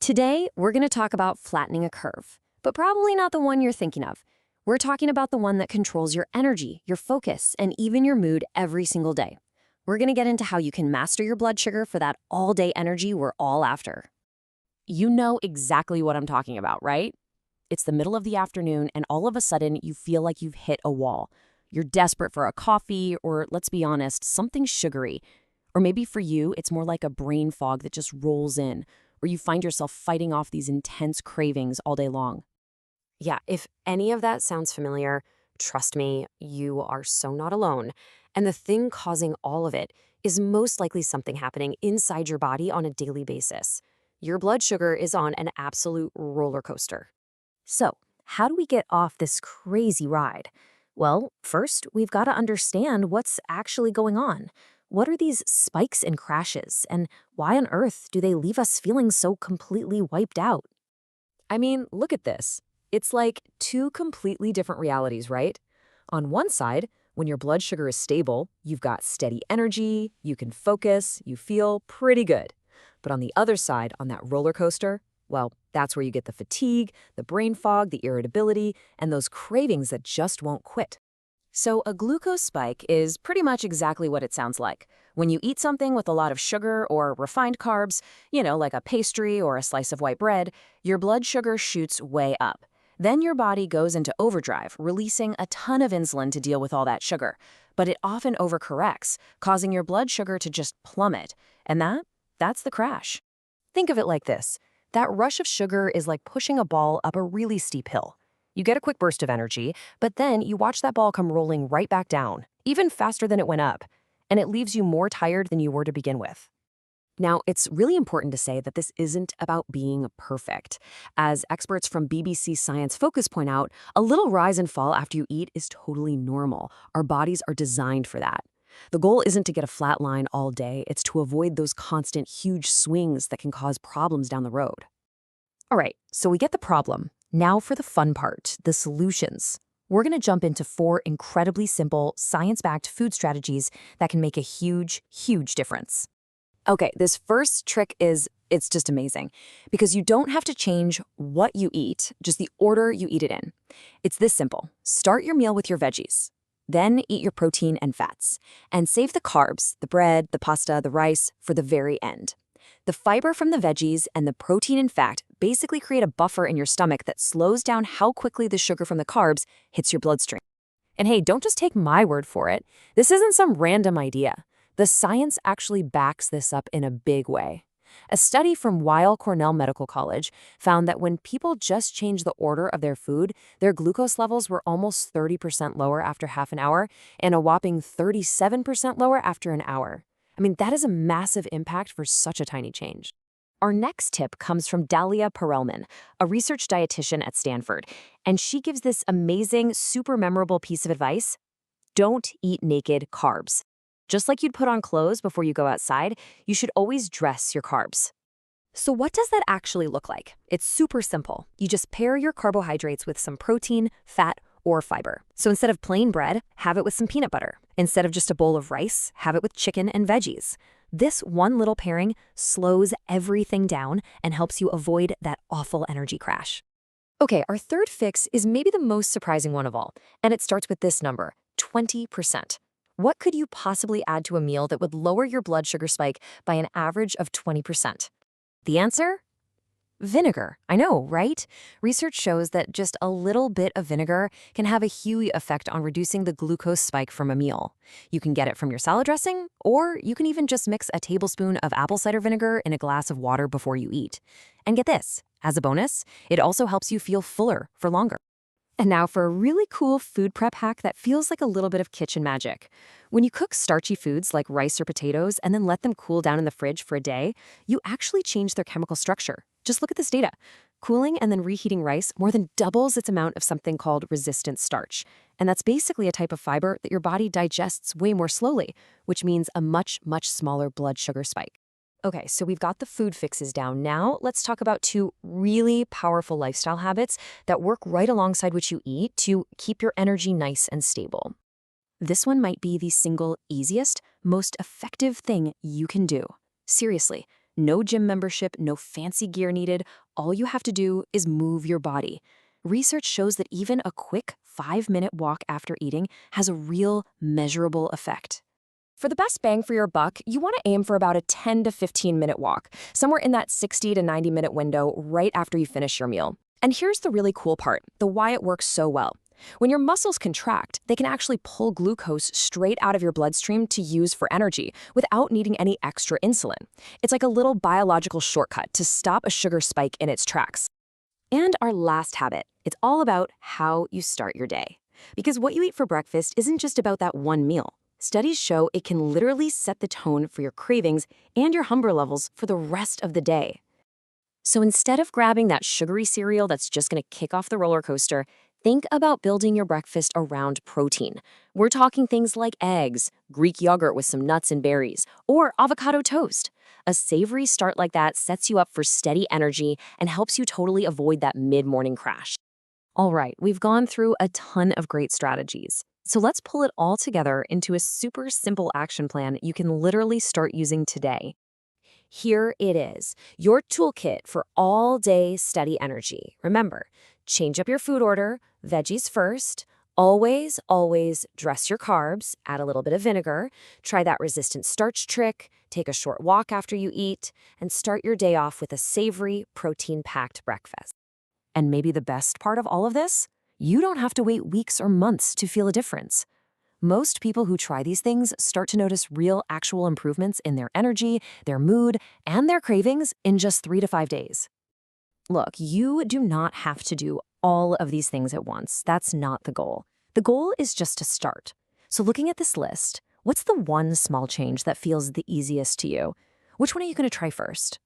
Today, we're going to talk about flattening a curve, but probably not the one you're thinking of. We're talking about the one that controls your energy, your focus, and even your mood every single day. We're going to get into how you can master your blood sugar for that all-day energy we're all after. You know exactly what I'm talking about, right? It's the middle of the afternoon, and all of a sudden, you feel like you've hit a wall. You're desperate for a coffee, or let's be honest, something sugary. Or maybe for you, it's more like a brain fog that just rolls in, or you find yourself fighting off these intense cravings all day long. Yeah, if any of that sounds familiar, trust me, you are so not alone. And the thing causing all of it is most likely something happening inside your body on a daily basis. Your blood sugar is on an absolute roller coaster. So, how do we get off this crazy ride? Well, first, we've got to understand what's actually going on. What are these spikes and crashes, and why on earth do they leave us feeling so completely wiped out? I mean, look at this. It's like two completely different realities, right? On one side, when your blood sugar is stable, you've got steady energy, you can focus, you feel pretty good. But on the other side, on that roller coaster, well, that's where you get the fatigue, the brain fog, the irritability, and those cravings that just won't quit. So a glucose spike is pretty much exactly what it sounds like. When you eat something with a lot of sugar or refined carbs, like a pastry or a slice of white bread, your blood sugar shoots way up. Then your body goes into overdrive, releasing a ton of insulin to deal with all that sugar. But it often overcorrects, causing your blood sugar to just plummet. And that's the crash. Think of it like this. That rush of sugar is like pushing a ball up a really steep hill. You get a quick burst of energy, but then you watch that ball come rolling right back down, even faster than it went up, and it leaves you more tired than you were to begin with. Now, it's really important to say that this isn't about being perfect. As experts from BBC Science Focus point out, a little rise and fall after you eat is totally normal. Our bodies are designed for that. The goal isn't to get a flat line all day, it's to avoid those constant huge swings that can cause problems down the road. All right, so we get the problem. Now for the fun part, the solutions. We're going to jump into 4 incredibly simple, science-backed food strategies that can make a huge, huge difference. Okay, this first trick it's just amazing because you don't have to change what you eat, just the order you eat it in. It's this simple. Start your meal with your veggies. Then eat your protein and fats. And save the carbs, the bread, the pasta, the rice, for the very end. The fiber from the veggies and the protein and fat basically create a buffer in your stomach that slows down how quickly the sugar from the carbs hits your bloodstream. And hey, don't just take my word for it. This isn't some random idea. The science actually backs this up in a big way. A study from Weill Cornell Medical College found that when people just changed the order of their food, their glucose levels were almost 30% lower after half an hour and a whopping 37% lower after an hour. I mean, that is a massive impact for such a tiny change. Our next tip comes from Dalia Perelman, a research dietitian at Stanford, and she gives this amazing, super memorable piece of advice. Don't eat naked carbs. Just like you'd put on clothes before you go outside, you should always dress your carbs. So what does that actually look like? It's super simple. You just pair your carbohydrates with some protein, fat, or fiber. So instead of plain bread, have it with some peanut butter. Instead of just a bowl of rice, have it with chicken and veggies. This one little pairing slows everything down and helps you avoid that awful energy crash. Okay, our third fix is maybe the most surprising one of all, and it starts with this number, 20%. What could you possibly add to a meal that would lower your blood sugar spike by an average of 20%? The answer? Vinegar. I know, right? Research shows that just a little bit of vinegar can have a huge effect on reducing the glucose spike from a meal. You can get it from your salad dressing, or you can even just mix a tablespoon of apple cider vinegar in a glass of water before you eat. And get this, as a bonus, it also helps you feel fuller for longer. And now for a really cool food prep hack that feels like a little bit of kitchen magic. When you cook starchy foods like rice or potatoes and then let them cool down in the fridge for a day, you actually change their chemical structure. Just look at this data. Cooling and then reheating rice more than doubles its amount of something called resistant starch. And that's basically a type of fiber that your body digests way more slowly, which means a much, much smaller blood sugar spike. Okay, so we've got the food fixes down. Now let's talk about 2 really powerful lifestyle habits that work right alongside what you eat to keep your energy nice and stable. This one might be the single easiest, most effective thing you can do. Seriously, No gym membership, no fancy gear needed. All you have to do is move your body. Research shows that even a quick 5-minute walk after eating has a real, measurable effect. For the best bang for your buck, you want to aim for about a 10 to 15-minute walk, somewhere in that 60 to 90-minute window right after you finish your meal. And here's the really cool part, the why it works so well. When your muscles contract, they can actually pull glucose straight out of your bloodstream to use for energy without needing any extra insulin. It's like a little biological shortcut to stop a sugar spike in its tracks. And our last habit, it's all about how you start your day. Because what you eat for breakfast isn't just about that one meal. Studies show it can literally set the tone for your cravings and your hunger levels for the rest of the day. So instead of grabbing that sugary cereal that's just going to kick off the roller coaster, think about building your breakfast around protein. We're talking things like eggs, Greek yogurt with some nuts and berries, or avocado toast. A savory start like that sets you up for steady energy and helps you totally avoid that mid-morning crash. All right, we've gone through a ton of great strategies. So let's pull it all together into a super simple action plan you can literally start using today. Here it is, your toolkit for all-day steady energy. Remember, change up your food order, veggies first. Always, always dress your carbs, add a little bit of vinegar, try that resistant starch trick, take a short walk after you eat, and start your day off with a savory, protein-packed breakfast. And maybe the best part of all of this? You don't have to wait weeks or months to feel a difference. Most people who try these things start to notice real, actual improvements in their energy, their mood, and their cravings in just 3 to 5 days. Look, you do not have to do all of these things at once. That's not the goal. The goal is just to start. So looking at this list, what's the one small change that feels the easiest to you? Which one are you going to try first?